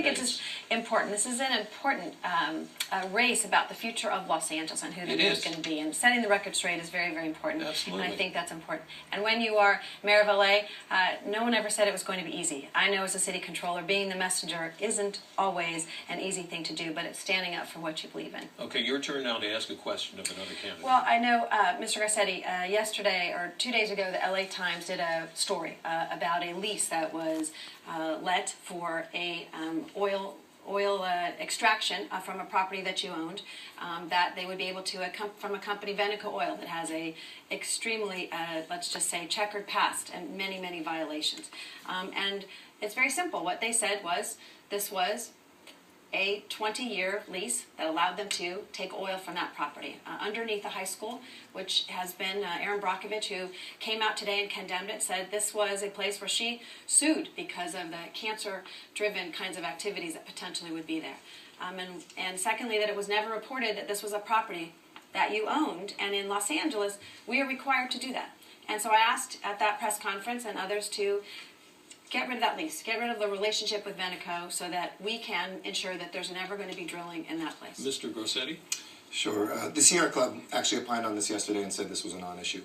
think it's just important. This is an important race about the future of Los Angeles and who the mayor is going to be. And setting the record straight is very, very important. Absolutely. And I think that's important. And when you are mayor of LA, no one ever said it was going to be easy. I know as a city controller, being the messenger isn't always an easy thing to do, but it's standing up for what you believe in. Okay, your turn now to ask a question of another candidate. Well, I know, Mr. Garcetti, yesterday or 2 days ago, the LA Times did a story about a lease that was let for a oil extraction from a property that you owned, that they would be able to, from a company, Veneco Oil, that has a extremely, let's just say, checkered past and many, many violations. And it's very simple. What they said was this was a 20-year lease that allowed them to take oil from that property underneath a high school, which has been Erin Brockovich, who came out today and condemned it, said this was a place where she sued because of the cancer-driven kinds of activities that potentially would be there. And secondly, that it was never reported that this was a property that you owned, and in Los Angeles, we are required to do that. And so I asked at that press conference and others to get rid of that lease, get rid of the relationship with Veneco so that we can ensure that there's never going to be drilling in that place. Mr. Garcetti? Sure. The Sierra Club actually opined on this yesterday and said this was a non-issue.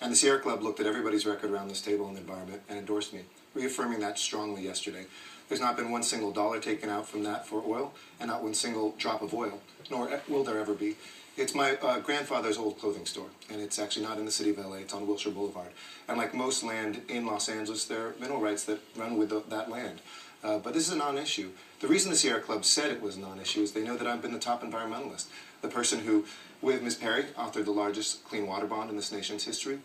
And the Sierra Club looked at everybody's record around this table in the environment and endorsed me, reaffirming that strongly yesterday. There's not been one single dollar taken out from that for oil, and not one single drop of oil, nor will there ever be. It's my grandfather's old clothing store, and it's actually not in the city of LA, it's on Wilshire Boulevard. And like most land in Los Angeles, there are mineral rights that run with that land. But this is a non-issue. The reason the Sierra Club said it was a non-issue is they know that I've been the top environmentalist, the person who, with Ms. Perry, authored the largest clean water bond in this nation's history,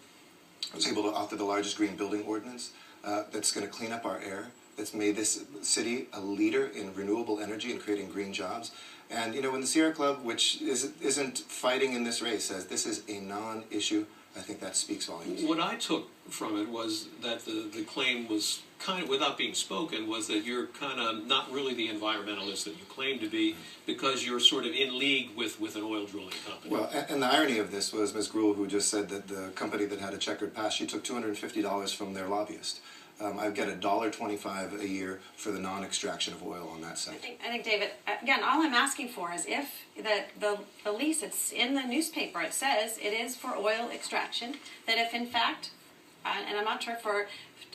was able to author the largest green building ordinance that's going to clean up our air, that's made this city a leader in renewable energy and creating green jobs. And, you know, when the Sierra Club, which isn't fighting in this race, says this is a non-issue, I think that speaks volumes. What I took from it was that the claim was kind of, without being spoken, was that you're kind of not really the environmentalist that you claim to be because you're sort of in league with an oil drilling company. Well, and the irony of this was Ms. Gruhl, who just said that the company that had a checkered past, she took $250 from their lobbyist. I get $1.25 a year for the non-extraction of oil on that site. I think, David, again, all I'm asking for is if the lease, it's in the newspaper, it says it is for oil extraction, that if in fact, and I'm not sure for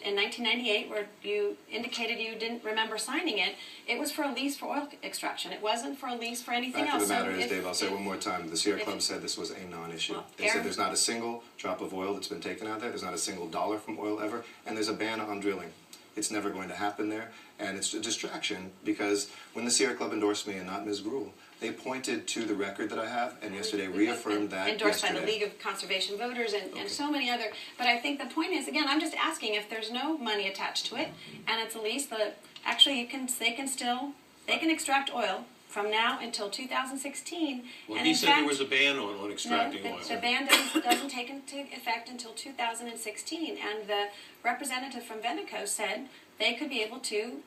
in 1998 where you indicated you didn't remember signing it, it was for a lease for oil extraction. It wasn't for a lease for anything else. Fact of the matter is, Dave, I'll say it one more time, the Sierra Club said this was a non-issue. Well, they said there's not a single drop of oil that's been taken out there, there's not a single dollar from oil ever, and there's a ban on drilling. It's never going to happen there, and it's a distraction because when the Sierra Club endorsed me and not Ms. Gruhl, they pointed to the record that I have, and yesterday reaffirmed that endorsed by the League of Conservation Voters and so many other. But I think the point is, again, I'm just asking if there's no money attached to it, and it's a lease that actually they can extract oil from now until 2016. Well, and he in said fact, there was a ban on extracting oil. oil. The ban doesn't take into effect until 2016, and the representative from Veneco said they could be able to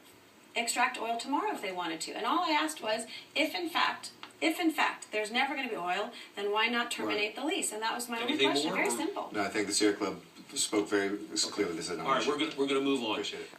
extract oil tomorrow if they wanted to. And all I asked was, if in fact there's never going to be oil, then why not terminate the lease? And that was my only question. Very simple. No, I think the Sierra Club spoke very clearly. This is a non-issue. All right, we're going to move on. Appreciate it.